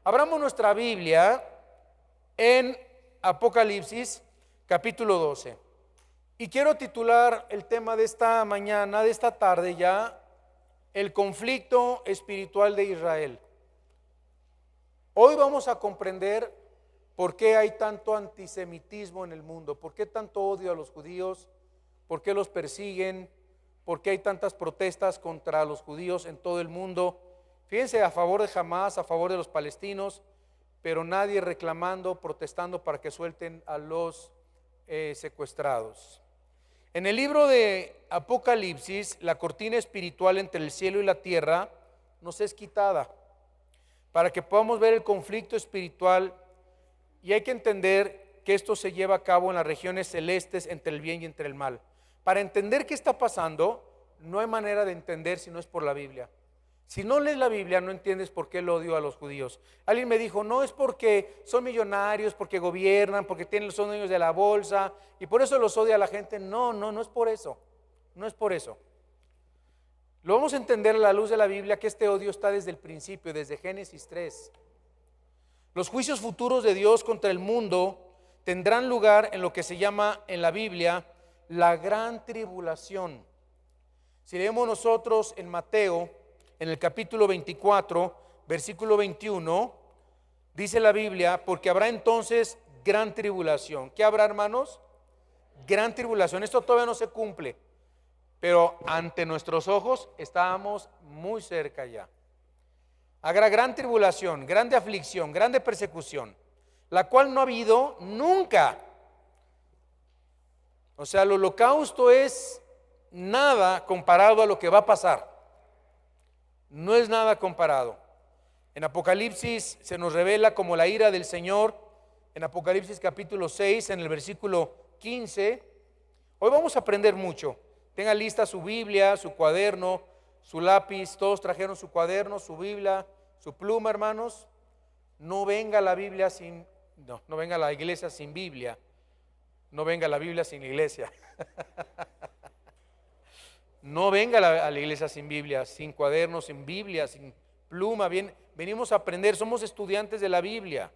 Abramos nuestra Biblia en Apocalipsis capítulo 12. Y quiero titular el tema de esta mañana, de esta tarde ya, el conflicto espiritual de Israel. Hoy vamos a comprender por qué hay tanto antisemitismo en el mundo, por qué tanto odio a los judíos, por qué los persiguen, por qué hay tantas protestas contra los judíos en todo el mundo. Fíjense, a favor de Hamás, a favor de los palestinos, pero nadie reclamando, protestando para que suelten a los secuestrados. En el libro de Apocalipsis, la cortina espiritual entre el cielo y la tierra nos es quitada para que podamos ver el conflicto espiritual, y hay que entender que esto se lleva a cabo en las regiones celestes entre el bien y entre el mal. Para entender qué está pasando, no hay manera de entender si no es por la Biblia. Si no lees la Biblia, no entiendes por qué el odio a los judíos. Alguien me dijo, no es porque son millonarios, porque gobiernan, porque son dueños de la bolsa y por eso los odia a la gente. No es por eso. No es por eso. Lo vamos a entender a la luz de la Biblia, que este odio está desde el principio, desde Génesis 3. Los juicios futuros de Dios contra el mundo tendrán lugar en lo que se llama en la Biblia la gran tribulación. Si leemos nosotros en Mateo, en el capítulo 24, versículo 21, dice la Biblia, porque habrá entonces gran tribulación. ¿Qué habrá, hermanos? Gran tribulación. Esto todavía no se cumple, pero ante nuestros ojos estábamos muy cerca ya. Habrá gran tribulación, grande aflicción, grande persecución, la cual no ha habido nunca. O sea, el holocausto es nada comparado a lo que va a pasar. No es nada comparado. En Apocalipsis se nos revela como la ira del Señor. En Apocalipsis capítulo 6, en el versículo 15. Hoy vamos a aprender mucho. Tenga lista su Biblia, su cuaderno, su lápiz. Todos trajeron su cuaderno, su Biblia, su pluma, hermanos. No venga la Biblia sin, no venga la iglesia sin Biblia. No venga la Biblia sin la iglesia. No venga a la iglesia sin Biblia, sin cuaderno, sin Biblia, sin pluma. Venimos a aprender, somos estudiantes de la Biblia.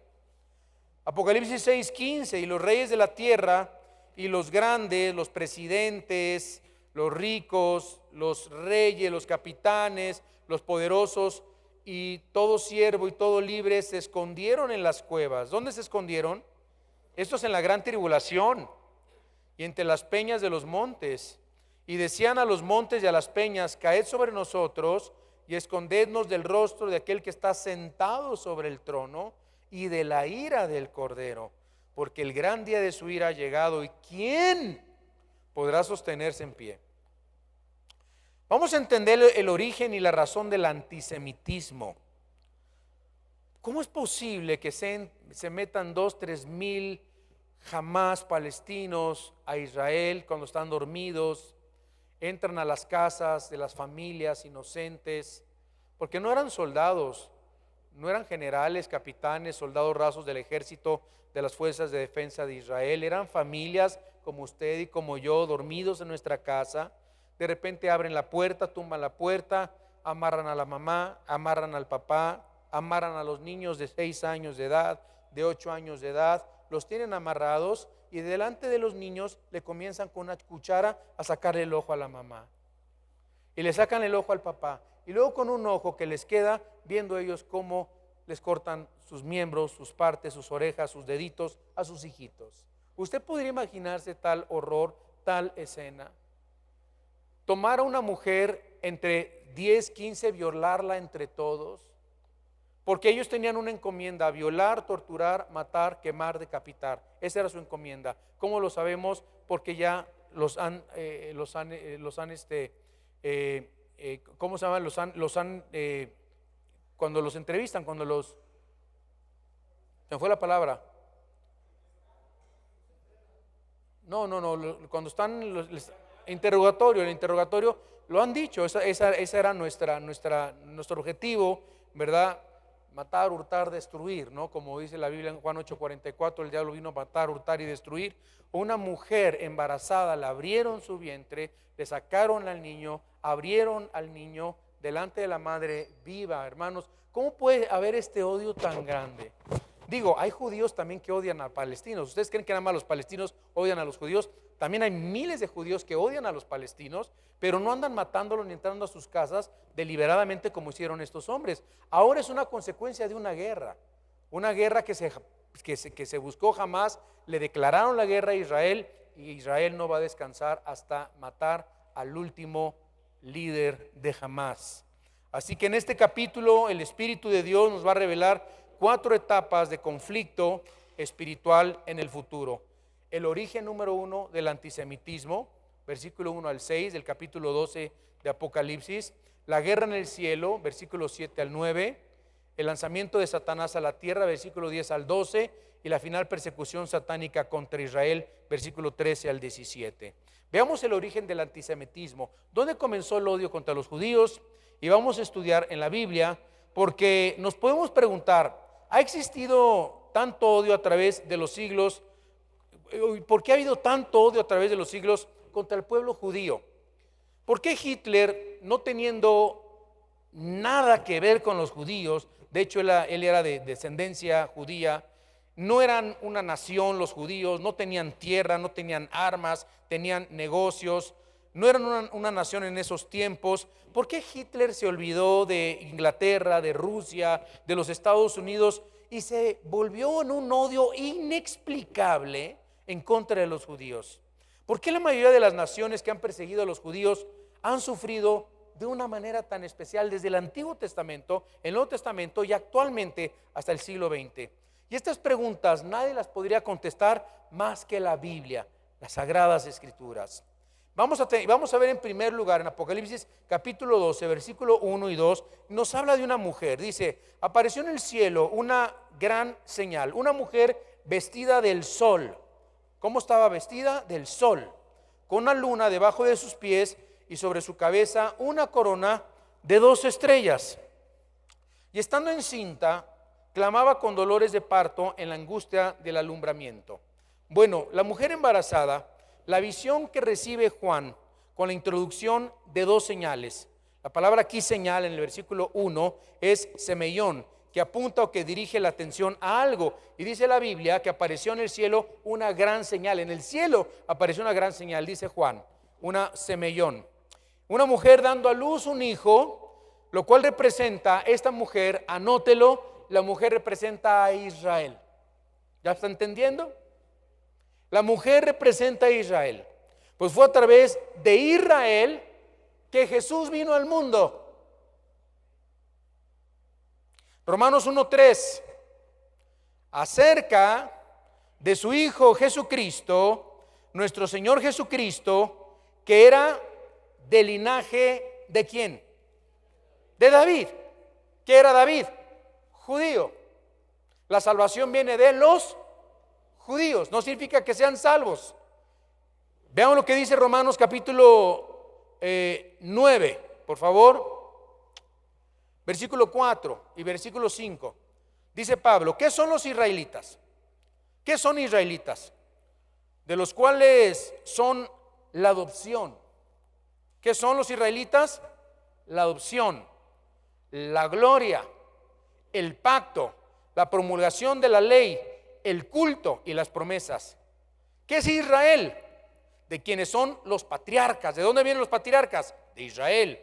Apocalipsis 6:15, y los reyes de la tierra y los grandes, los presidentes, los ricos, los reyes, los capitanes, los poderosos y todo siervo y todo libre se escondieron en las cuevas. ¿Dónde se escondieron? Esto es en la gran tribulación y entre las peñas de los montes. Y decían a los montes y a las peñas, caed sobre nosotros y escondednos del rostro de aquel que está sentado sobre el trono y de la ira del Cordero, porque el gran día de su ira ha llegado, y ¿quién podrá sostenerse en pie? Vamos a entender el origen y la razón del antisemitismo. ¿Cómo es posible que se metan 2-3 mil Hamás palestinos a Israel cuando están dormidos? Entran a las casas de las familias inocentes, porque no eran soldados, no eran generales, capitanes, soldados rasos del ejército de las fuerzas de defensa de Israel. Eran familias como usted y como yo, dormidos en nuestra casa. De repente abren la puerta, tumban la puerta, amarran a la mamá, amarran al papá, amarran a los niños de 6 años de edad, de 8 años de edad, los tienen amarrados y delante de los niños le comienzan con una cuchara a sacarle el ojo a la mamá y le sacan el ojo al papá, y luego con un ojo que les queda, viendo ellos cómo les cortan sus miembros, sus partes, sus orejas, sus deditos a sus hijitos. ¿Usted podría imaginarse tal horror, tal escena? Tomar a una mujer entre 10, 15, violarla entre todos, porque ellos tenían una encomienda: violar, torturar, matar, quemar, decapitar. Esa era su encomienda. ¿Cómo lo sabemos? Porque ya ¿cómo se llaman? Cuando los entrevistan, se me fue la palabra. Cuando están el interrogatorio, lo han dicho. Esa era nuestro objetivo, ¿verdad? Matar, hurtar, destruir, ¿no? Como dice la Biblia en Juan 8:44, el diablo vino a matar, hurtar y destruir. Una mujer embarazada, le abrieron su vientre, le sacaron al niño, abrieron al niño, delante de la madre viva, hermanos. ¿Cómo puede haber este odio tan grande? Digo, hay judíos también que odian a palestinos. ¿Ustedes creen que nada más los palestinos odian a los judíos? También hay miles de judíos que odian a los palestinos, pero no andan matándolos ni entrando a sus casas deliberadamente como hicieron estos hombres. Ahora es una consecuencia de una guerra que se buscó jamás. Le declararon la guerra a Israel y Israel no va a descansar hasta matar al último líder de Hamás. Así que en este capítulo el Espíritu de Dios nos va a revelar 4 etapas de conflicto espiritual en el futuro. El origen número 1 del antisemitismo, versículo 1 al 6 del capítulo 12 de Apocalipsis. La guerra en el cielo, versículo 7 al 9. El lanzamiento de Satanás a la tierra, versículo 10 al 12. Y la final persecución satánica contra Israel, versículo 13 al 17. Veamos el origen del antisemitismo. ¿Dónde comenzó el odio contra los judíos? Y vamos a estudiar en la Biblia, porque nos podemos preguntar, ¿ha existido tanto odio a través de los siglos? ¿Por qué ha habido tanto odio a través de los siglos contra el pueblo judío? ¿Por qué Hitler, no teniendo nada que ver con los judíos, de hecho él era de descendencia judía, no eran una nación los judíos, no tenían tierra, no tenían armas, tenían negocios, no eran una nación en esos tiempos? ¿Por qué Hitler se olvidó de Inglaterra, de Rusia, de los Estados Unidos y se volvió en un odio inexplicable en contra de los judíos? ¿Por qué la mayoría de las naciones que han perseguido a los judíos han sufrido de una manera tan especial desde el Antiguo Testamento, el Nuevo Testamento y actualmente hasta el siglo XX? Y estas preguntas nadie las podría contestar más que la Biblia, las Sagradas Escrituras. Vamos a ver en primer lugar en Apocalipsis capítulo 12, versículo 1 y 2, nos habla de una mujer. Dice: apareció en el cielo una gran señal, una mujer vestida del sol. ¿Cómo estaba vestida? Del sol, con una luna debajo de sus pies y sobre su cabeza una corona de 2 estrellas. Y estando encinta, clamaba con dolores de parto en la angustia del alumbramiento. Bueno, la mujer embarazada, la visión que recibe Juan con la introducción de 2 señales. La palabra aquí señal en el versículo 1 es semeión, que apunta o que dirige la atención a algo. Y dice la Biblia que apareció en el cielo una gran señal. En el cielo apareció una gran señal, dice Juan, una semeión. Una mujer dando a luz un hijo, lo cual representa, esta mujer, anótelo, la mujer representa a Israel. ¿Ya está entendiendo? La mujer representa a Israel. Pues fue a través de Israel que Jesús vino al mundo. Romanos 1:3, acerca de su Hijo Jesucristo, nuestro Señor Jesucristo, que era del linaje ¿de quién? De David. ¿Qué era David? Judío. La salvación viene de los judíos, no significa que sean salvos. Veamos lo que dice Romanos capítulo 9, por favor. Versículo 4 y versículo 5. Dice Pablo: ¿qué son los israelitas? ¿Qué son israelitas? De los cuales son la adopción. ¿Qué son los israelitas? La adopción, la gloria, el pacto, la promulgación de la ley, el culto y las promesas. ¿Qué es Israel? De quienes son los patriarcas. ¿De dónde vienen los patriarcas? De Israel,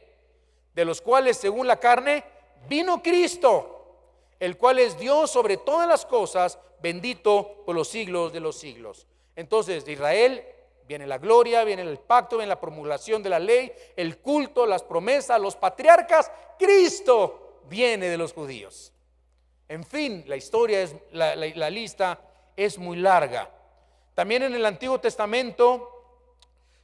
de los cuales según la carne vino Cristo, el cual es Dios sobre todas las cosas, bendito por los siglos de los siglos. Entonces de Israel viene la gloria, viene el pacto, viene la promulgación de la ley, el culto, las promesas, los patriarcas. Cristo viene de los judíos. En fin, la historia es, la lista es muy larga. También en el Antiguo Testamento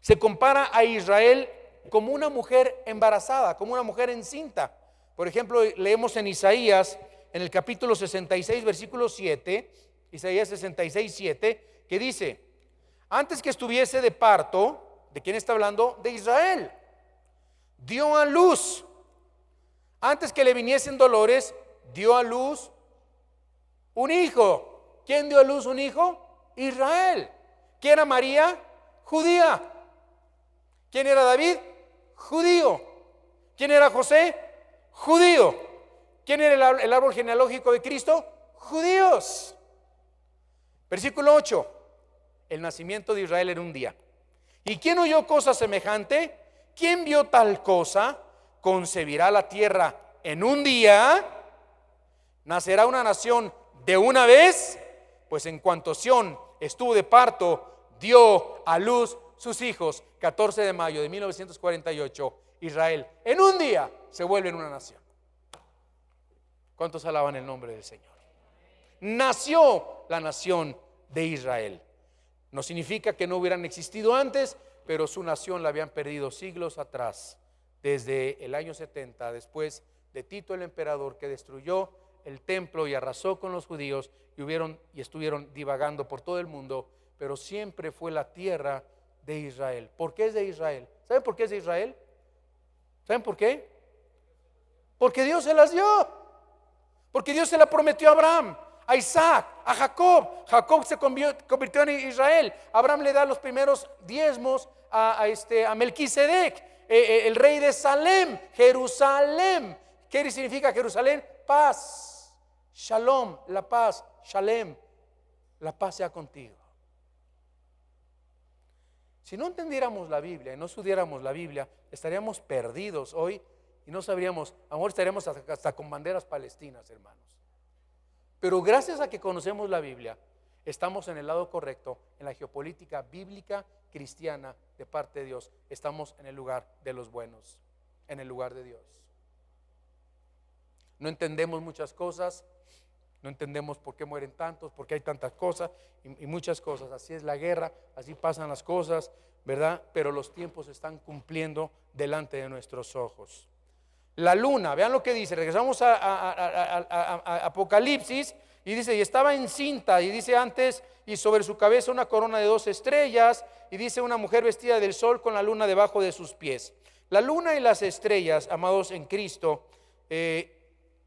se compara a Israel como una mujer embarazada, como una mujer encinta. Por ejemplo, leemos en Isaías, en el capítulo 66, versículo 7, Isaías 66, 7, que dice: antes que estuviese de parto, ¿de quién está hablando? De Israel. Dio a luz. Antes que le viniesen dolores, dio a luz un hijo. ¿Quién dio a luz un hijo? Israel. ¿Quién era María? Judía. ¿Quién era David? Judío. ¿Quién era José? judío. ¿Quién era el árbol genealógico de Cristo? Judíos. Versículo 8. El nacimiento de Israel era un día. ¿Y quién oyó cosa semejante? ¿Quién vio tal cosa? ¿Concebirá la tierra en un día? ¿Nacerá una nación de una vez? Pues en cuanto Sión estuvo de parto, dio a luz sus hijos. 14 de mayo de 1948, Israel en un día se vuelve en una nación. ¿Cuántos alaban el nombre del Señor? Nació la nación de Israel. No significa que no hubieran existido antes, pero su nación la habían perdido siglos atrás, desde el año 70, después de Tito el emperador, que destruyó el templo y arrasó con los judíos y estuvieron divagando por todo el mundo, pero siempre fue la tierra de Israel. ¿Por qué es de Israel? ¿Saben por qué es de Israel? ¿Saben por qué? Porque Dios se las dio, porque Dios se la prometió a Abraham, a Isaac, a Jacob. Jacob se convirtió en Israel. Abraham le da los primeros diezmos a Melquisedec, el rey de Salem, Jerusalén. ¿Qué significa Jerusalén? Paz, shalom, la paz, shalem, la paz sea contigo. Si no entendiéramos la Biblia y no estudiáramos la Biblia, estaríamos perdidos hoy y no sabríamos, a lo mejor estaríamos hasta con banderas palestinas, hermanos. Pero gracias a que conocemos la Biblia, estamos en el lado correcto, en la geopolítica bíblica cristiana de parte de Dios. Estamos en el lugar de los buenos, en el lugar de Dios. No entendemos muchas cosas, no entendemos por qué mueren tantos, por qué hay tantas cosas y muchas cosas. Así es la guerra, así pasan las cosas, ¿verdad? Pero los tiempos se están cumpliendo delante de nuestros ojos. La luna, vean lo que dice, regresamos a Apocalipsis y dice, y estaba encinta, y dice antes, y sobre su cabeza una corona de 2 estrellas, y dice una mujer vestida del sol con la luna debajo de sus pies. La luna y las estrellas, amados en Cristo,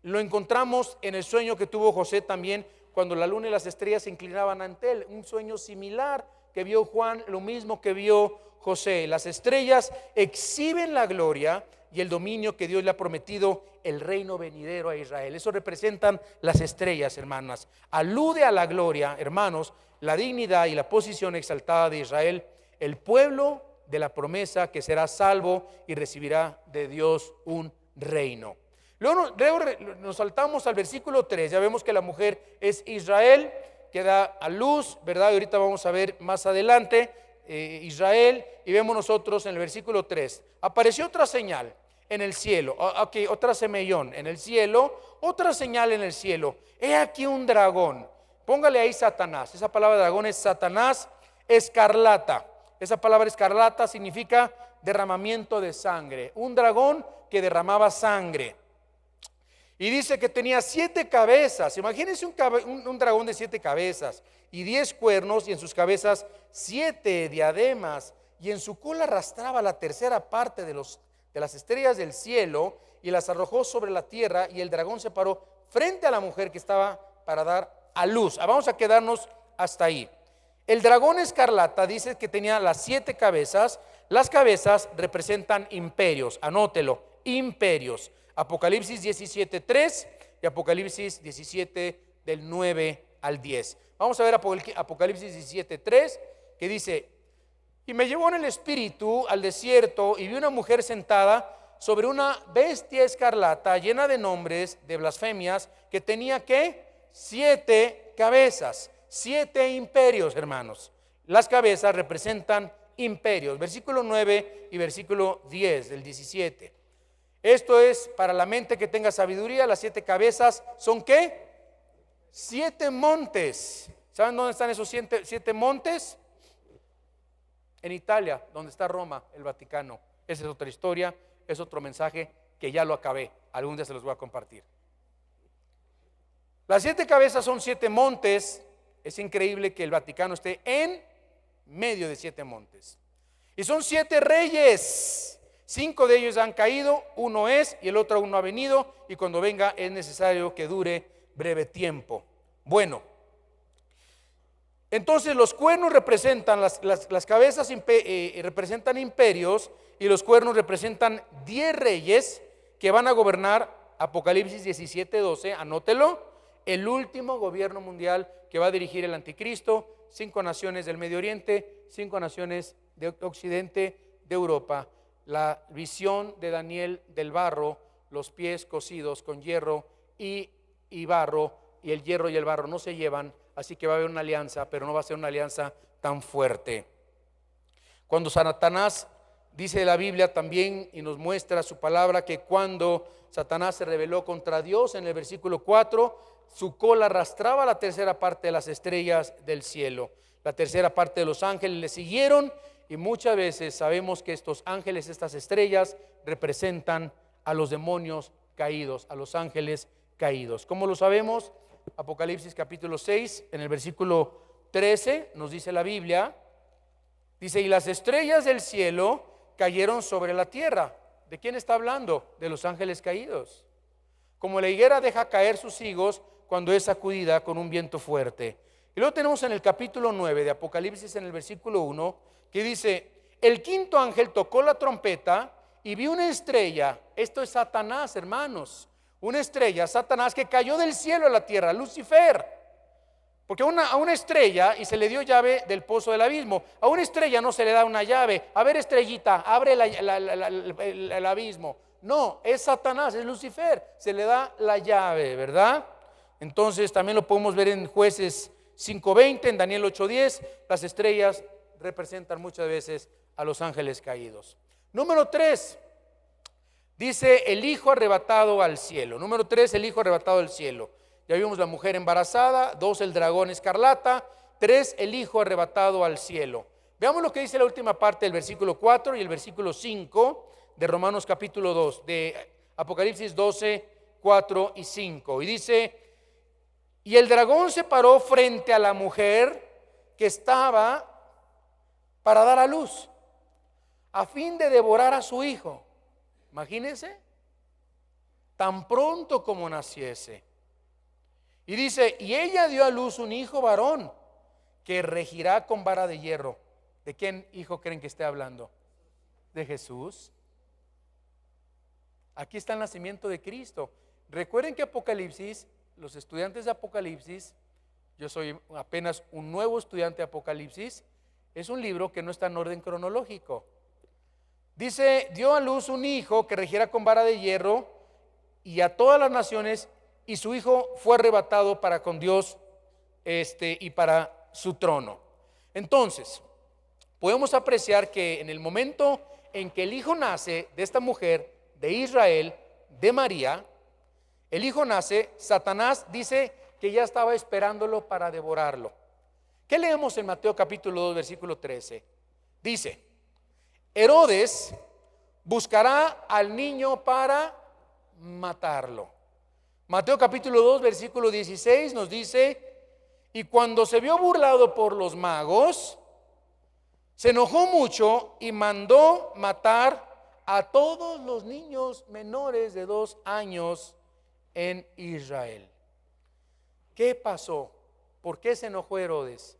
lo encontramos en el sueño que tuvo José también, cuando la luna y las estrellas se inclinaban ante él, un sueño similar que vio Juan, lo mismo que vio José. Las estrellas exhiben la gloria y el dominio que Dios le ha prometido, el reino venidero a Israel. Eso representan las estrellas, hermanas. Alude a la gloria, hermanos, la dignidad y la posición exaltada de Israel, el pueblo de la promesa que será salvo y recibirá de Dios un reino. Luego nos saltamos al versículo 3, ya vemos que la mujer es Israel, que da a luz, ¿verdad? Y ahorita vamos a ver más adelante Israel, y vemos nosotros en el versículo 3, apareció otra señal en el cielo, otra semellón en el cielo, otra señal en el cielo, he aquí un dragón, póngale ahí Satanás, esa palabra dragón es Satanás, escarlata, esa palabra escarlata significa derramamiento de sangre, un dragón que derramaba sangre. Y dice que tenía 7 cabezas. Imagínense un dragón de 7 cabezas y 10 cuernos, y en sus cabezas 7 diademas, y en su cola arrastraba la tercera parte de las estrellas del cielo, y las arrojó sobre la tierra, y el dragón se paró frente a la mujer que estaba para dar a luz. Vamos a quedarnos hasta ahí. El dragón escarlata dice que tenía las 7 cabezas. Las cabezas representan imperios, anótelo, imperios. Apocalipsis 17:3 y Apocalipsis 17 del 9 al 10. Vamos a ver Apocalipsis 17:3, que dice, y me llevó en el espíritu al desierto, y vi una mujer sentada sobre una bestia escarlata llena de nombres, de blasfemias, que tenía ¿qué? 7 cabezas, 7 imperios, hermanos. Las cabezas representan imperios. Versículo 9 y versículo 10 del 17. Esto es para la mente que tenga sabiduría. Las 7 cabezas son ¿qué? 7 montes. ¿Saben dónde están esos 7 montes? En Italia, donde está Roma, el Vaticano. Esa es otra historia, es otro mensaje que ya lo acabé. Algún día se los voy a compartir. Las 7 cabezas son 7 montes. Es increíble que el Vaticano esté en medio de 7 montes. Y son 7 reyes. 5 de ellos han caído, uno es y el otro aún no ha venido, y cuando venga es necesario que dure breve tiempo. Bueno, entonces los cuernos representan, las cabezas representan imperios, y los cuernos representan 10 reyes que van a gobernar, Apocalipsis 17:12, anótelo, el último gobierno mundial que va a dirigir el anticristo, 5 naciones del Medio Oriente, 5 naciones de Occidente, de Europa. La visión de Daniel del barro, los pies cocidos con hierro y barro, y el hierro y el barro no se llevan, así que va a haber una alianza, pero no va a ser una alianza tan fuerte. Cuando Satanás, dice la Biblia también y nos muestra su palabra, que cuando Satanás se rebeló contra Dios, en el versículo 4, su cola arrastraba la tercera parte de las estrellas del cielo. La tercera parte de los ángeles le siguieron, y muchas veces sabemos que estos ángeles, estas estrellas, representan a los demonios caídos, a los ángeles caídos. ¿Cómo lo sabemos? Apocalipsis capítulo 6, en el versículo 13, nos dice la Biblia, dice: y las estrellas del cielo cayeron sobre la tierra. ¿De quién está hablando? De los ángeles caídos. Como la higuera deja caer sus higos cuando es sacudida con un viento fuerte. Y luego tenemos en el capítulo 9 de Apocalipsis, en el versículo 1, que dice: el quinto ángel tocó la trompeta y vi una estrella. Esto es Satanás, hermanos. Una estrella, Satanás, que cayó del cielo a la tierra, Lucifer. Porque a una estrella, y se le dio llave del pozo del abismo, a una estrella no se le da una llave. A ver, estrellita, abre el abismo. No, es Satanás, es Lucifer, se le da la llave, ¿verdad? Entonces también lo podemos ver en Jueces 5:20, en Daniel 8:10. Las estrellas representan muchas veces a los ángeles caídos. Número 3, dice el hijo arrebatado al cielo. Número 3, el hijo arrebatado al cielo. Ya vimos la mujer embarazada. 2, el dragón escarlata. 3, el hijo arrebatado al cielo. Veamos lo que dice la última parte del versículo 4 y el versículo 5 de Romanos capítulo 2, de Apocalipsis 12, 4 y 5. Y dice: y el dragón se paró frente a la mujer que estaba para dar a luz, a fin de devorar a su hijo. Imagínense, tan pronto como naciese. Y dice: y ella dio a luz un hijo varón, que regirá con vara de hierro. ¿De quién hijo creen que esté hablando? De Jesús. Aquí está el nacimiento de Cristo. Recuerden que Apocalipsis, los estudiantes de Apocalipsis, yo soy apenas un nuevo estudiante de Apocalipsis, es un libro que no está en orden cronológico. Dice: dio a luz un hijo que regirá con vara de hierro y a todas las naciones, y su hijo fue arrebatado para con Dios y para su trono. Entonces, podemos apreciar que en el momento en que el hijo nace de esta mujer, de Israel, de María, el hijo nace, Satanás dice que ya estaba esperándolo para devorarlo. ¿Qué leemos en Mateo capítulo 2, versículo 13? Dice: Herodes buscará al niño para matarlo. Mateo capítulo 2, versículo 16 nos dice: y cuando se vio burlado por los magos, se enojó mucho y mandó matar a todos los niños menores de 2 años en Israel. ¿Qué pasó? ¿Por qué se enojó Herodes?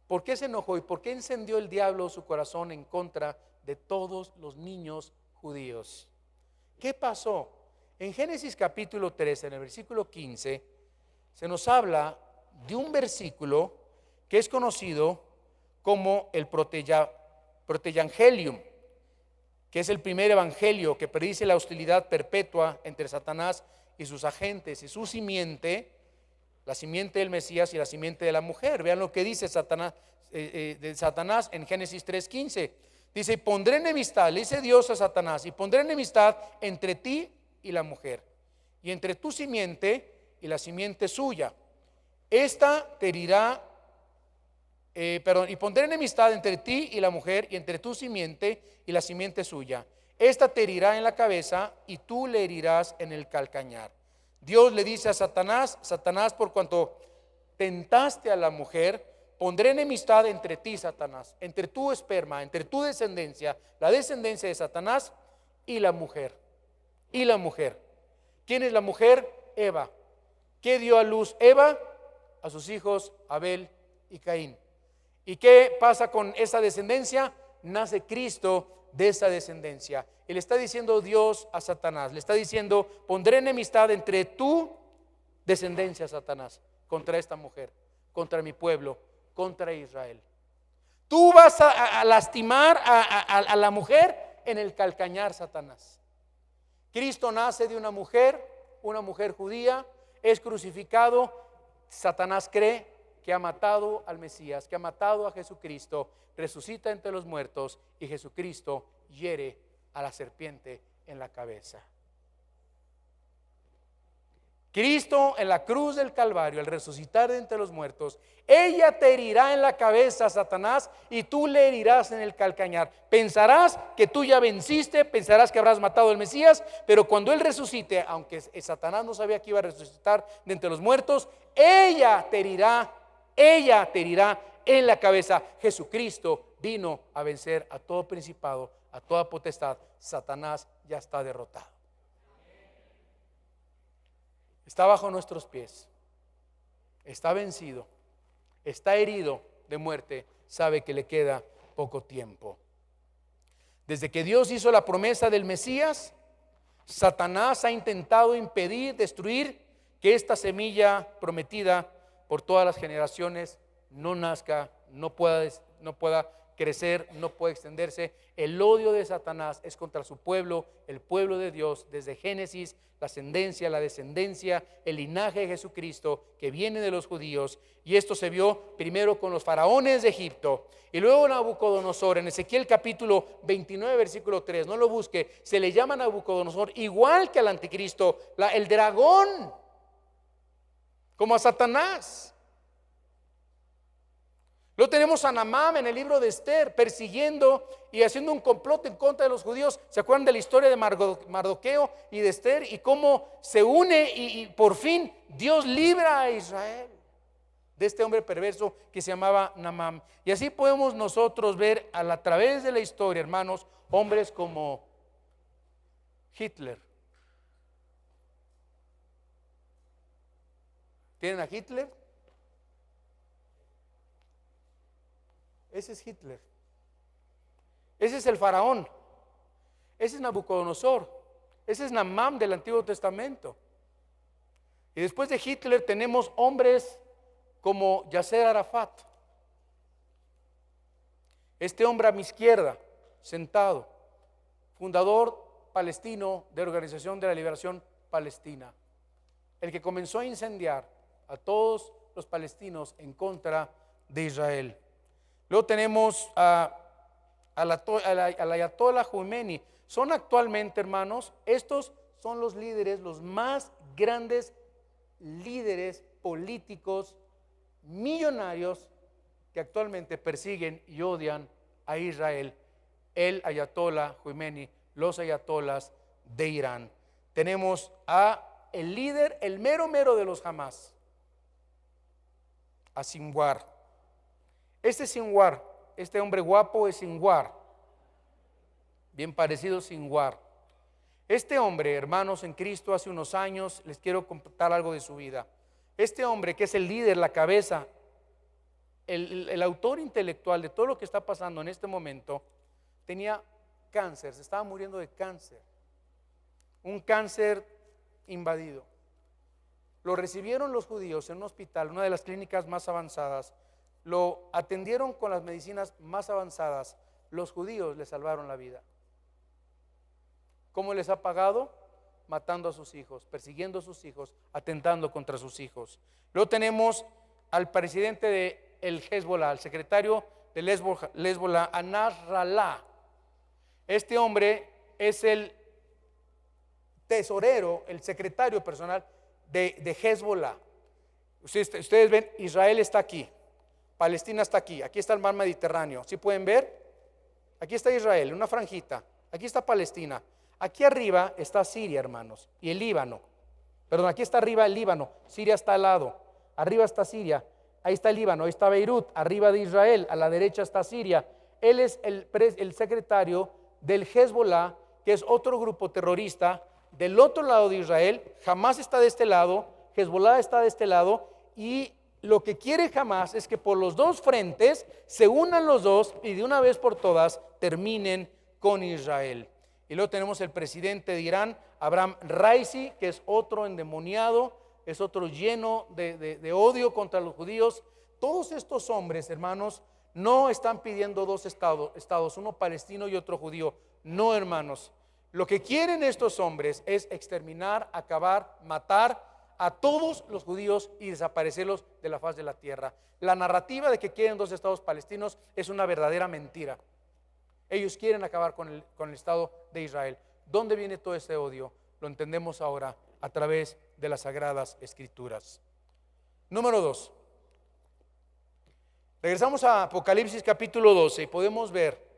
¿Por qué se enojó y por qué encendió el diablo su corazón en contra de todos los niños judíos? ¿Qué pasó? En Génesis capítulo 13, en el versículo 15, se nos habla de un versículo que es conocido como el Protevangelium, que es el primer evangelio que predice la hostilidad perpetua entre Satanás y sus agentes y su simiente, la simiente del Mesías y la simiente de la mujer. Vean lo que dice Satanás, de Satanás en Génesis 3:15. Dice: y pondré enemistad, le dice Dios a Satanás, y pondré enemistad entre ti y la mujer, y entre tu simiente y la simiente suya. Esta te herirá, y pondré enemistad entre ti y la mujer, y entre tu simiente y la simiente suya. Esta te herirá en la cabeza, y tú le herirás en el calcañar. Dios le dice a Satanás: Satanás, por cuanto tentaste a la mujer, pondré enemistad entre ti, Satanás, entre tu esperma, entre tu descendencia, la descendencia de Satanás, y la mujer. Y la mujer. ¿Quién es la mujer? Eva. ¿Qué dio a luz Eva? A sus hijos Abel y Caín. ¿Y qué pasa con esa descendencia? Nace Cristo de esa descendencia. Y le está diciendo Dios a Satanás, le está diciendo: pondré enemistad entre tu descendencia, Satanás, contra esta mujer, contra mi pueblo, contra Israel. Tú vas a lastimar a la mujer en el calcañar, Satanás. Cristo nace de una mujer judía, es crucificado. Satanás cree que ha matado al Mesías, que ha matado a Jesucristo, resucita entre los muertos y Jesucristo hiere a la serpiente en la cabeza. Cristo en la cruz del Calvario, al resucitar de entre los muertos, ella te herirá en la cabeza, Satanás, y tú le herirás en el calcañar. Pensarás que tú ya venciste, pensarás que habrás matado al Mesías, pero cuando Él resucite, aunque Satanás no sabía que iba a resucitar de entre los muertos, ella te herirá en la cabeza. Jesucristo vino a vencer a todo principado, a toda potestad. Satanás ya está derrotado. Está bajo nuestros pies, está vencido, está herido de muerte, sabe que le queda poco tiempo. Desde que Dios hizo la promesa del Mesías, Satanás ha intentado impedir, destruir que esta semilla prometida por todas las generaciones no nazca, no pueda crecer, no puede extenderse. El odio de Satanás es contra su pueblo, el pueblo de Dios, desde Génesis, la ascendencia, la descendencia, el linaje de Jesucristo que viene de los judíos. Y esto se vio primero con los faraones de Egipto y luego Nabucodonosor. En Ezequiel capítulo 29 versículo 3, no lo busque, se le llama Nabucodonosor igual que al anticristo, el dragón, como a Satanás. Luego tenemos a Namán en el libro de Esther, persiguiendo y haciendo un complot en contra de los judíos. ¿Se acuerdan de la historia de Mardoqueo y de Esther? Y cómo se une y por fin Dios libra a Israel de este hombre perverso que se llamaba Namán. Y así podemos nosotros ver a través de la historia, hermanos, hombres como Hitler. ¿Tienen a Hitler? Ese es Hitler. Ese es el faraón. Ese es Nabucodonosor. Ese es Namán del Antiguo Testamento. Y después de Hitler tenemos hombres como Yasser Arafat. Este hombre a mi izquierda, sentado, fundador palestino de Organización de la Liberación Palestina, el que comenzó a incendiar a todos los palestinos en contra de Israel. Luego tenemos al Ayatollah Khomeini. Son actualmente, hermanos, estos son los líderes, los más grandes líderes políticos millonarios que actualmente persiguen y odian a Israel. El Ayatollah Khomeini, los ayatolas de Irán. Tenemos a el líder, el mero de los Hamas, a Sinwar. Este Sinwar, este hombre guapo es Sinwar, bien parecido Sinwar. Este hombre, hermanos en Cristo, hace unos años, les quiero contar algo de su vida. Este hombre que es el líder, la cabeza, el autor intelectual de todo lo que está pasando en este momento, tenía cáncer, se estaba muriendo de cáncer, un cáncer invadido. Lo recibieron los judíos en un hospital, una de las clínicas más avanzadas. Lo atendieron con las medicinas más avanzadas. Los judíos le salvaron la vida. ¿Cómo les ha pagado? Matando a sus hijos, persiguiendo a sus hijos, atentando contra sus hijos. Luego tenemos al presidente del Hezbollah, al secretario del Hezbollah, a Nasrallah. Este hombre es el tesorero, el secretario personal de Hezbollah. Ustedes ven, Israel está aquí, Palestina está aquí, aquí está el mar Mediterráneo. ¿Sí pueden ver? Aquí está Israel, una franjita, aquí está Palestina. Aquí arriba está Siria, hermanos, y el Líbano. Perdón, aquí está arriba el Líbano, Siria está al lado. Arriba está Siria, ahí está el Líbano, ahí está Beirut, arriba de Israel, a la derecha está Siria. Él es el secretario del Hezbollah, que es otro grupo terrorista del otro lado de Israel. Hamás está de este lado, Hezbollah está de este lado, y lo que quiere Hamás es que por los dos frentes se unan los dos y de una vez por todas terminen con Israel. Y luego tenemos el presidente de Irán, Abraham Raisi, que es otro endemoniado, es otro lleno de odio contra los judíos. Todos estos hombres, hermanos, no están pidiendo dos estados, uno palestino y otro judío. No, hermanos. Lo que quieren estos hombres es exterminar, acabar, matar a todos los judíos y desaparecerlos de la faz de la tierra. La narrativa de que quieren dos estados palestinos es una verdadera mentira. Ellos quieren acabar con el Estado de Israel. ¿Dónde viene todo este odio? Lo entendemos ahora a través de las Sagradas Escrituras. Número 2. Regresamos a Apocalipsis capítulo 12 y podemos ver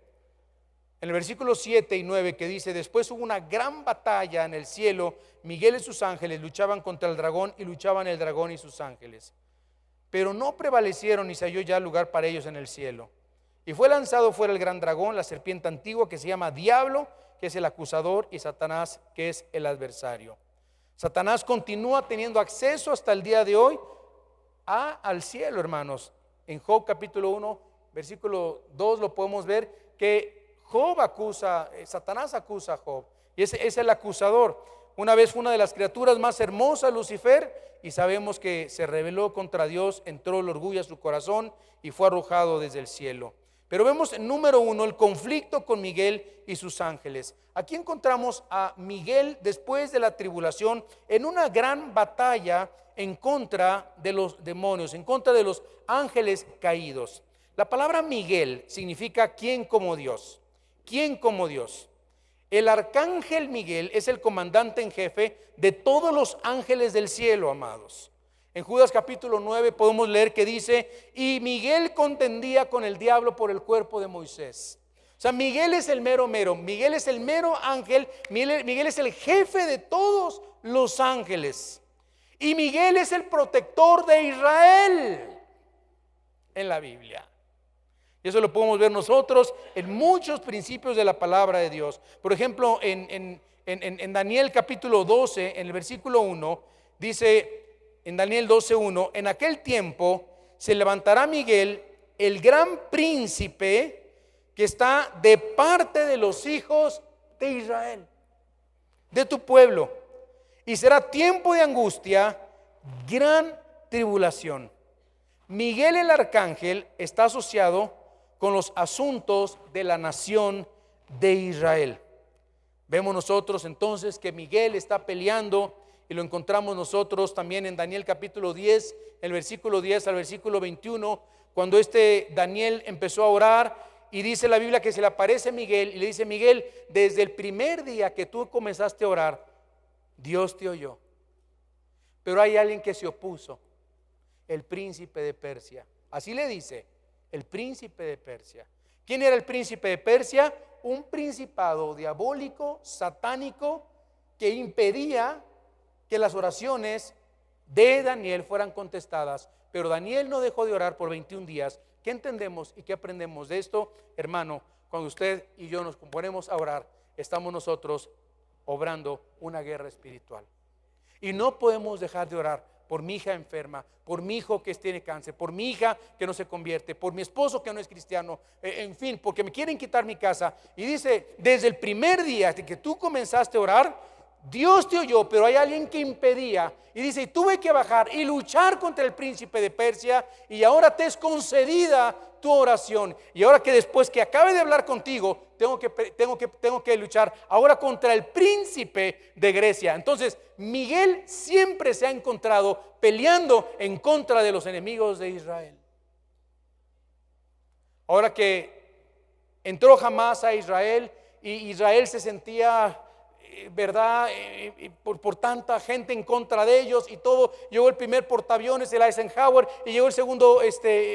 en el versículo 7 y 9 que dice: después hubo una gran batalla en el cielo. Miguel y sus ángeles luchaban contra el dragón, y luchaban el dragón y sus ángeles, pero no prevalecieron, ni se halló ya lugar para ellos en el cielo. Y fue lanzado fuera el gran dragón, la serpiente antigua, que se llama Diablo, que es el acusador, y Satanás, que es el adversario. Satanás continúa teniendo acceso hasta el día de hoy al cielo, hermanos. En Job capítulo 1, versículo 2 lo podemos ver, que Satanás acusa a Job, y es el acusador. Una vez fue una de las criaturas más hermosas, Lucifer, y sabemos que se rebeló contra Dios, entró el orgullo a su corazón y fue arrojado desde el cielo. Pero vemos en número 1 el conflicto con Miguel y sus ángeles. Aquí encontramos a Miguel después de la tribulación en una gran batalla en contra de los demonios, en contra de los ángeles caídos. La palabra Miguel significa ¿quién como Dios? ¿Quién como Dios? El arcángel Miguel es el comandante en jefe de todos los ángeles del cielo, amados. En Judas capítulo 9 podemos leer que dice: y Miguel contendía con el diablo por el cuerpo de Moisés. O sea, Miguel es el mero, Miguel es el mero ángel, Miguel es el jefe de todos los ángeles. Y Miguel es el protector de Israel en la Biblia. Y eso lo podemos ver nosotros en muchos principios de la palabra de Dios. Por ejemplo, en Daniel capítulo 12, en el versículo 1, dice en Daniel 12:1: en aquel tiempo se levantará Miguel, el gran príncipe, que está de parte de los hijos de Israel, de tu pueblo, y será tiempo de angustia, gran tribulación. Miguel el arcángel está asociado con los asuntos de la nación de Israel. Vemos nosotros entonces que Miguel está peleando, y lo encontramos nosotros también en Daniel capítulo 10, el versículo 10 al versículo 21, cuando Daniel empezó a orar, y dice la Biblia que se le aparece Miguel y le dice: Miguel, desde el primer día que tú comenzaste a orar, Dios te oyó, pero hay alguien que se opuso, el príncipe de Persia. Así le dice, el príncipe de Persia. ¿Quién era el príncipe de Persia? Un principado diabólico, satánico, que impedía que las oraciones de Daniel fueran contestadas. Pero Daniel no dejó de orar por 21 días. ¿Qué entendemos y qué aprendemos de esto? Hermano, cuando usted y yo nos ponemos a orar, estamos nosotros obrando una guerra espiritual. Y no podemos dejar de orar por mi hija enferma, por mi hijo que tiene cáncer, por mi hija que no se convierte, por mi esposo que no es cristiano, en fin, porque me quieren quitar mi casa. Y dice: desde el primer día de que tú comenzaste a orar, Dios te oyó, pero hay alguien que impedía. Y dice: y tuve que bajar y luchar contra el príncipe de Persia, y ahora te es concedida tu oración. Y ahora que después que acabe de hablar contigo, tengo que luchar ahora contra el príncipe de Grecia. Entonces Miguel siempre se ha encontrado peleando en contra de los enemigos de Israel. Ahora que entró Hamás a Israel, y Israel se sentía, ¿verdad?, por tanta gente en contra de ellos y todo. Llegó el primer portaaviones, el Eisenhower, y llegó el segundo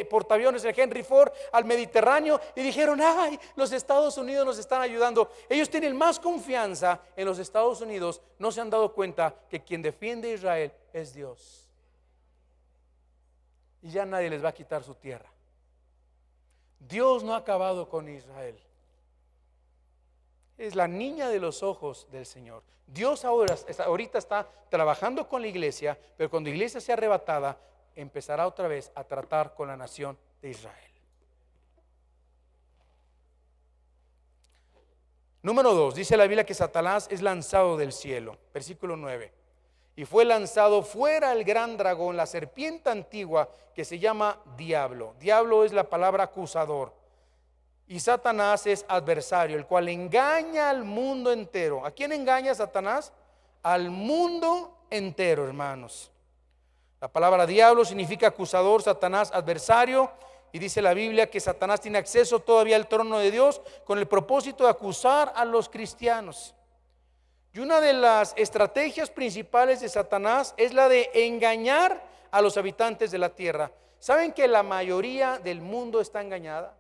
portaaviones, el Henry Ford, al Mediterráneo, y dijeron: ay, los Estados Unidos nos están ayudando. Ellos tienen más confianza en los Estados Unidos. No se han dado cuenta que quien defiende a Israel es Dios, y ya nadie les va a quitar su tierra. Dios no ha acabado con Israel. Es la niña de los ojos del Señor. Dios ahorita está trabajando con la iglesia, pero cuando la iglesia sea arrebatada, empezará otra vez a tratar con la nación de Israel. Número 2, dice la Biblia que Satanás es lanzado del cielo. Versículo 9. Y fue lanzado fuera el gran dragón, la serpiente antigua, que se llama diablo. Diablo es la palabra acusador. Y Satanás es adversario, el cual engaña al mundo entero. ¿A quién engaña Satanás? Al mundo entero, hermanos. La palabra diablo significa acusador, Satanás adversario. Y dice la Biblia que Satanás tiene acceso todavía al trono de Dios con el propósito de acusar a los cristianos. Y una de las estrategias principales de Satanás es la de engañar a los habitantes de la tierra. ¿Saben que la mayoría del mundo está engañada?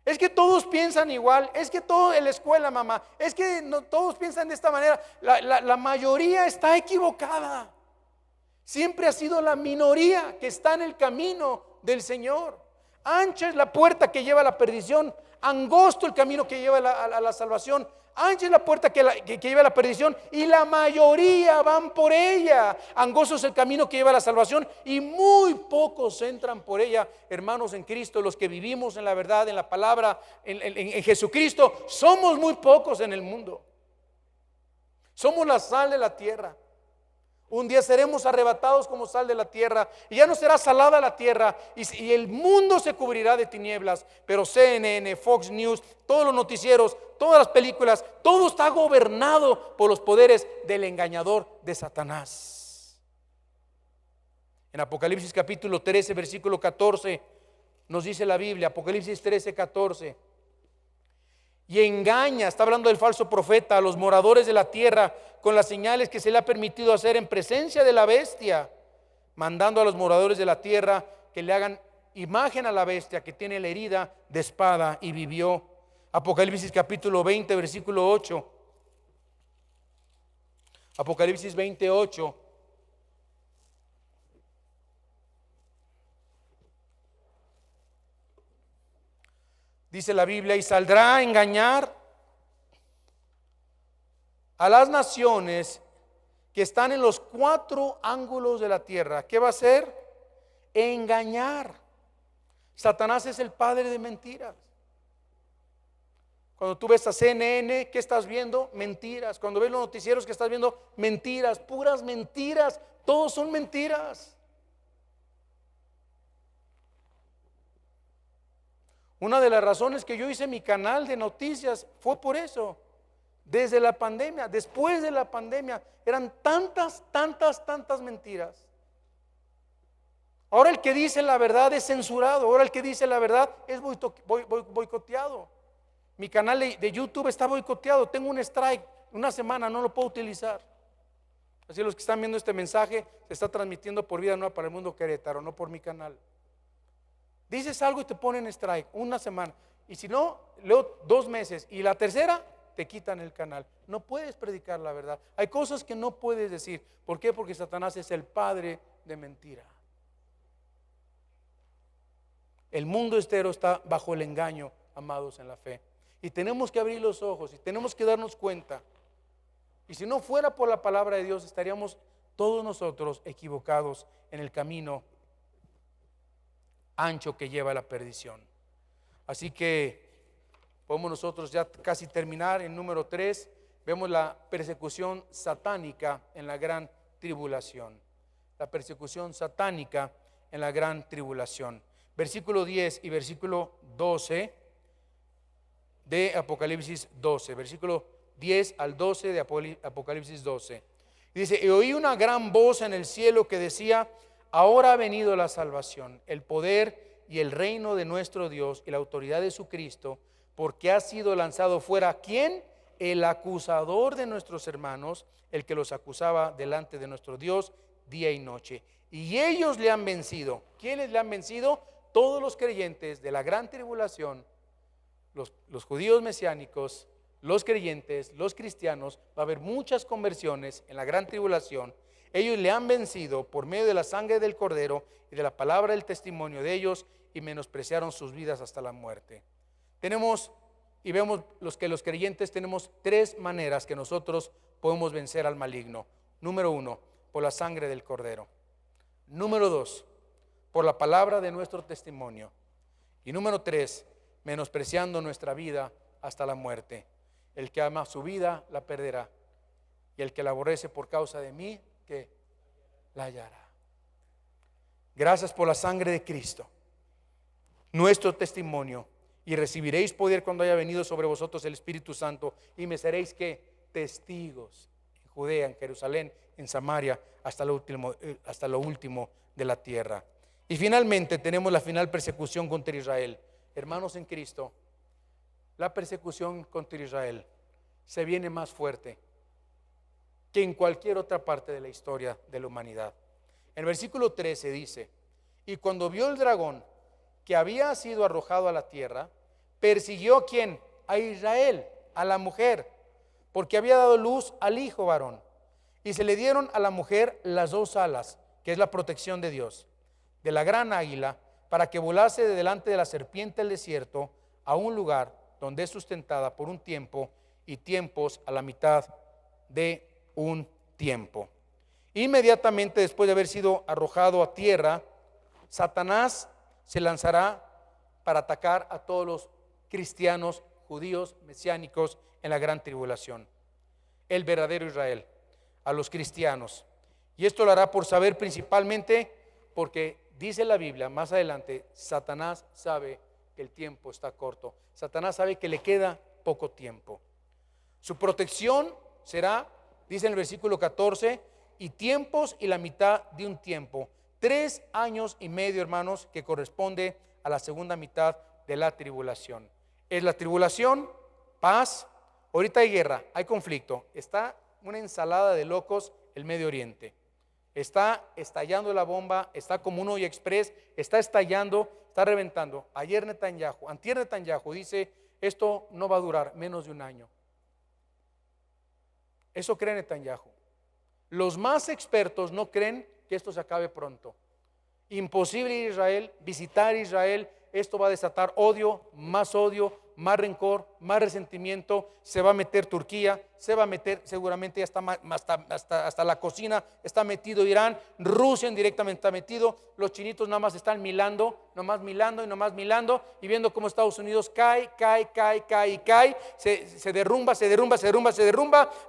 Es que todos piensan igual, es que todo en la escuela, mamá, es que no, todos piensan de esta manera. La mayoría está equivocada. Siempre ha sido la minoría que está en el camino del Señor. Ancha es la puerta que lleva a la perdición, angosto el camino que lleva a la salvación. Ancha es la puerta que lleva a la perdición y la mayoría van por ella. Angosto es el camino que lleva a la salvación y muy pocos entran por ella. Hermanos en Cristo, los que vivimos en la verdad, en la palabra, en Jesucristo, somos muy pocos en el mundo. Somos la sal de la tierra. Un día seremos arrebatados como sal de la tierra y ya no será salada la tierra y el mundo se cubrirá de tinieblas. Pero CNN, Fox News, todos los noticieros, todas las películas, todo está gobernado por los poderes del engañador de Satanás. En Apocalipsis capítulo 13 versículo 14 nos dice la Biblia, Apocalipsis 13, 14. Y engaña, está hablando del falso profeta, a los moradores de la tierra con las señales que se le ha permitido hacer en presencia de la bestia, mandando a los moradores de la tierra que le hagan imagen a la bestia que tiene la herida de espada y vivió. Apocalipsis capítulo 20 versículo 8. Apocalipsis 28. Dice la Biblia, y saldrá a engañar a las naciones que están en los 4 ángulos de la tierra. ¿Qué va a hacer? Engañar. Satanás es el padre de mentiras. Cuando tú ves a CNN, ¿qué estás viendo? Mentiras. Cuando ves los noticieros, ¿qué estás viendo? Mentiras, puras mentiras. Todos son mentiras. Una de las razones que yo hice mi canal de noticias fue por eso. Desde la pandemia, después de la pandemia, eran tantas mentiras. Ahora el que dice la verdad es censurado. Ahora el que dice la verdad es boicoteado. Mi canal de YouTube está boicoteado. Tengo un strike, una semana no lo puedo utilizar. Así los que están viendo este mensaje, se está transmitiendo por Vida Nueva para el Mundo Querétaro, no por mi canal. Dices algo y te ponen strike una semana, y si no, luego 2 meses, y la tercera te quitan el canal. No puedes predicar la verdad. Hay cosas que no puedes decir. ¿Por qué? Porque Satanás es el padre de mentira. El mundo entero está bajo el engaño, amados en la fe, y tenemos que abrir los ojos y tenemos que darnos cuenta. Y si no fuera por la palabra de Dios, estaríamos todos nosotros equivocados en el camino ancho que lleva a la perdición. Así que podemos nosotros ya casi terminar. En número 3 vemos la persecución satánica en la gran tribulación. La persecución satánica en la gran tribulación. Versículo 10 y versículo 12 de Apocalipsis 12. Versículo 10 al 12 de Apocalipsis 12. Y dice, y oí una gran voz en el cielo que decía, ahora ha venido la salvación, el poder y el reino de nuestro Dios y la autoridad de su Cristo, porque ha sido lanzado fuera, ¿quién? El acusador de nuestros hermanos, el que los acusaba delante de nuestro Dios día y noche. Y ellos le han vencido. ¿Quiénes le han vencido? Todos los creyentes de la gran tribulación, los judíos mesiánicos, los creyentes, los cristianos. Va a haber muchas conversiones en la gran tribulación. Ellos le han vencido por medio de la sangre del Cordero y de la palabra del testimonio de ellos, y menospreciaron sus vidas hasta la muerte. Tenemos y vemos los creyentes tenemos 3 maneras que nosotros podemos vencer al maligno. Número 1, por la sangre del Cordero. Número 2, por la palabra de nuestro testimonio. Y número 3, menospreciando nuestra vida hasta la muerte. El que ama su vida la perderá, y el que la aborrece por causa de mí, que la hallará. Gracias por la sangre de Cristo, nuestro testimonio, y recibiréis poder cuando haya venido sobre vosotros el Espíritu Santo, y me seréis que testigos en Judea, en Jerusalén, en Samaria, hasta lo último de la tierra. Y finalmente tenemos la final persecución contra Israel. Hermanos en Cristo, la persecución contra Israel se viene más fuerte que en cualquier otra parte de la historia de la humanidad. En el versículo 13 dice: y cuando vio el dragón que había sido arrojado a la tierra, persiguió ¿a quién? A Israel, a la mujer, porque había dado luz al hijo varón. Y se le dieron a la mujer las dos alas, que es la protección de Dios, de la gran águila, para que volase de delante de la serpiente del desierto a un lugar donde es sustentada por un tiempo y tiempos a la mitad de un tiempo. Inmediatamente después de haber sido arrojado a tierra, Satanás se lanzará para atacar a todos los cristianos, judíos, mesiánicos en la gran tribulación. El verdadero Israel, a los cristianos. Y esto lo hará por saber principalmente porque dice la Biblia más adelante, Satanás sabe que el tiempo está corto. Satanás sabe que le queda poco tiempo. Su protección será, dice en el versículo 14, y tiempos y la mitad de un tiempo. 3 años y medio, hermanos, que corresponde a la segunda mitad de la tribulación. Es la tribulación, paz. Ahorita hay guerra, hay conflicto. Está una ensalada de locos el Medio Oriente. Está estallando la bomba, está como un hoyo express, está estallando, está reventando. Antier Netanyahu dice: esto no va a durar menos de un año. Eso cree Netanyahu. Los más expertos no creen que esto se acabe pronto. Imposible ir a Israel, visitar Israel. Esto va a desatar odio, más rencor, más resentimiento. Se va a meter Turquía, se va a meter seguramente hasta la cocina está metido Irán. Rusia indirectamente está metido. Los chinitos nada más están milando y viendo cómo Estados Unidos cae, se derrumba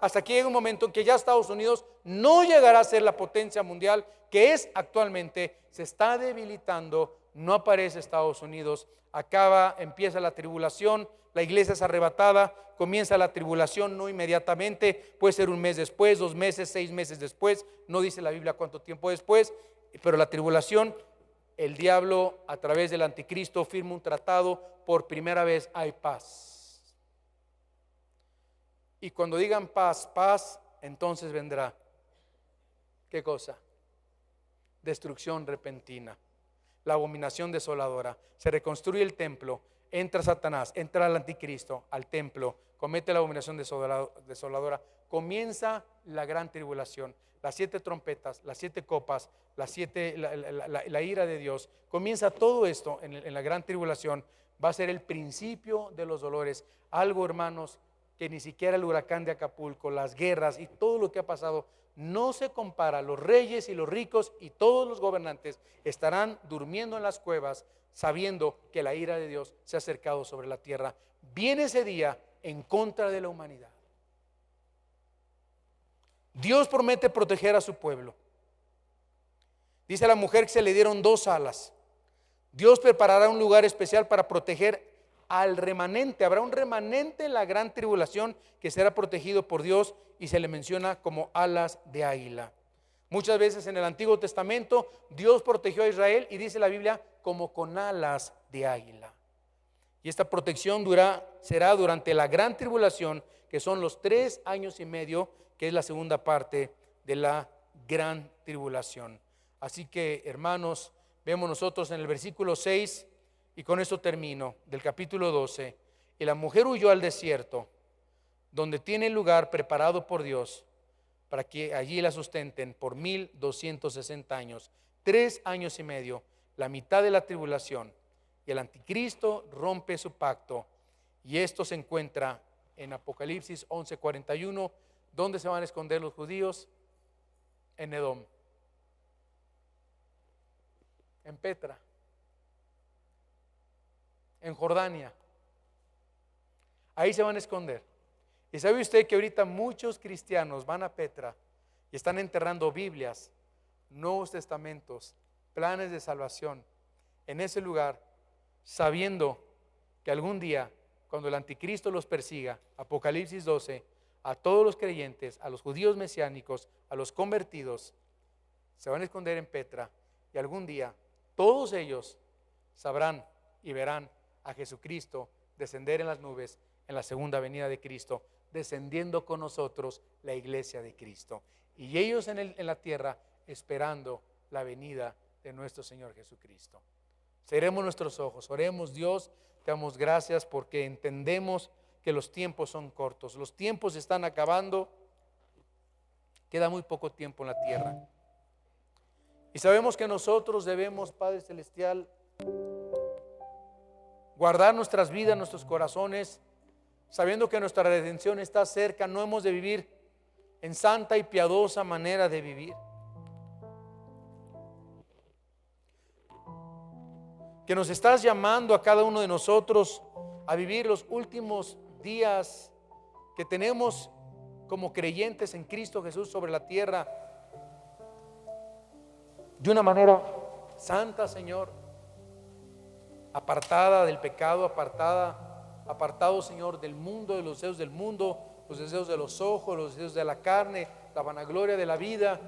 hasta que llega un momento en que ya Estados Unidos no llegará a ser la potencia mundial que es actualmente. Se está debilitando. No aparece Estados Unidos, empieza la tribulación, la iglesia es arrebatada, comienza la tribulación, no inmediatamente, puede ser un mes después, 2 meses, 6 meses después, no dice la Biblia cuánto tiempo después, pero la tribulación, el diablo a través del anticristo firma un tratado, por primera vez hay paz. Y cuando digan paz, entonces vendrá, ¿qué cosa? Destrucción repentina. La abominación desoladora. Se reconstruye el templo, entra Satanás, entra el anticristo al templo, comete la abominación desoladora, comienza la gran tribulación, las 7 trompetas, las 7 copas, la ira de Dios. Comienza todo esto en la gran tribulación. Va a ser el principio de los dolores. Algo, hermanos, que ni siquiera el huracán de Acapulco, las guerras y todo lo que ha pasado no se compara. Los reyes y los ricos y todos los gobernantes estarán durmiendo en las cuevas sabiendo que la ira de Dios se ha acercado sobre la tierra. Viene ese día en contra de la humanidad. Dios promete proteger a su pueblo. Dice a la mujer que se le dieron 2 alas. Dios preparará un lugar especial para proteger al remanente. Habrá un remanente en la gran tribulación que será protegido por Dios y se le menciona como alas de águila. Muchas veces en el Antiguo Testamento Dios protegió a Israel y dice la Biblia como con alas de águila. Y esta protección será durante la gran tribulación, que son los 3 años y medio, que es la segunda parte de la gran tribulación. Así que, hermanos, vemos nosotros en el versículo 6, y con esto termino, del capítulo 12. Y la mujer huyó al desierto, donde tiene lugar preparado por Dios, para que allí la sustenten por 1260 años, 3 años y medio, la mitad de la tribulación. Y el anticristo rompe su pacto, y esto se encuentra en Apocalipsis 11:41. ¿Dónde se van a esconder los judíos? En Edom, en Petra, en Jordania. Ahí se van a esconder. Y sabe usted que ahorita muchos cristianos van a Petra y están enterrando Biblias, Nuevos Testamentos, planes de salvación en ese lugar, sabiendo que algún día, cuando el anticristo los persiga, Apocalipsis 12, a todos los creyentes, a los judíos mesiánicos, a los convertidos, se van a esconder en Petra, y algún día todos ellos sabrán y verán a Jesucristo descender en las nubes en la segunda venida de Cristo, descendiendo con nosotros la iglesia de Cristo, y ellos en la tierra esperando la venida de nuestro Señor Jesucristo. Cerremos nuestros ojos, oremos. Dios, te damos gracias porque entendemos que los tiempos son cortos, los tiempos se están acabando, queda muy poco tiempo en la tierra, y sabemos que nosotros debemos, Padre Celestial, guardar nuestras vidas, nuestros corazones, sabiendo que nuestra redención está cerca. No hemos de vivir en santa y piadosa manera de vivir, que nos estás llamando a cada uno de nosotros a vivir los últimos días que tenemos como creyentes en Cristo Jesús sobre la tierra de una manera santa, Señor, apartada del pecado, apartado, Señor, del mundo, de los deseos del mundo, los deseos de los ojos, los deseos de la carne, la vanagloria de la vida.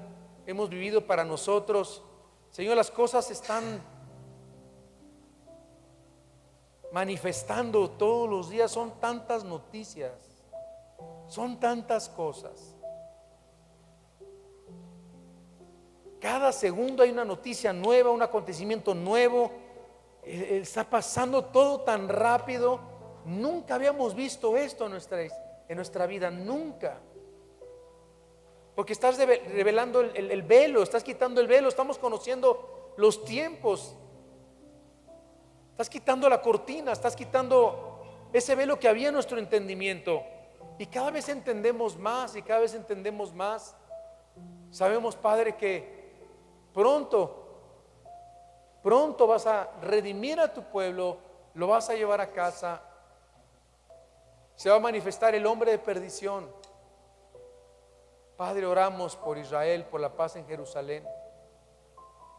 Hemos vivido para nosotros, Señor. Las cosas se están manifestando todos los días, son tantas noticias, son tantas cosas. Cada segundo hay una noticia nueva, un acontecimiento nuevo. Está pasando todo tan rápido. Nunca habíamos visto esto en nuestra vida, nunca. Porque estás revelando el velo, estás quitando el velo, estamos conociendo los tiempos. Estás quitando la cortina, estás quitando ese velo que había en nuestro entendimiento. Y cada vez entendemos más y cada vez entendemos más. Sabemos, Padre, que pronto vas a redimir a tu pueblo, lo vas a llevar a casa. Se va a manifestar el hombre de perdición. Padre, oramos por Israel, por la paz en Jerusalén.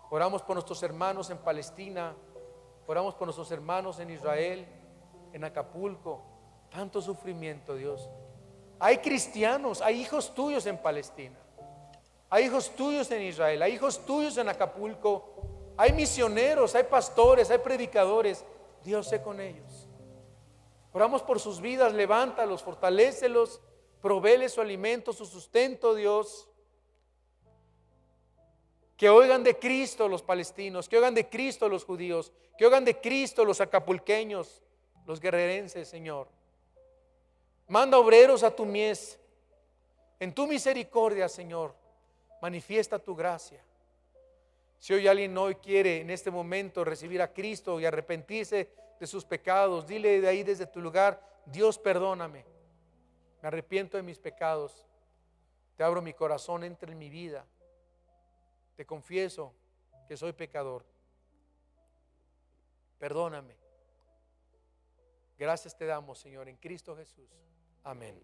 Oramos por nuestros hermanos en Palestina. Oramos por nuestros hermanos en Israel, en Acapulco. Tanto sufrimiento, Dios. Hay cristianos, hay hijos tuyos en Palestina, hay hijos tuyos en Israel, hay hijos tuyos en Acapulco, hay misioneros, hay pastores, hay predicadores. Dios, sé con ellos. Oramos por sus vidas, levántalos, fortalécelos, provéeles su alimento, su sustento, Dios. Que oigan de Cristo los palestinos, que oigan de Cristo los judíos, que oigan de Cristo los acapulqueños, los guerrerenses, Señor. Manda obreros a tu mies. En tu misericordia, Señor, manifiesta tu gracia. Si hoy alguien hoy quiere en este momento recibir a Cristo y arrepentirse de sus pecados, dile de ahí desde tu lugar: Dios, perdóname, me arrepiento de mis pecados, te abro mi corazón, entra en mi vida, te confieso que soy pecador, perdóname. Gracias te damos, Señor, en Cristo Jesús. Amén.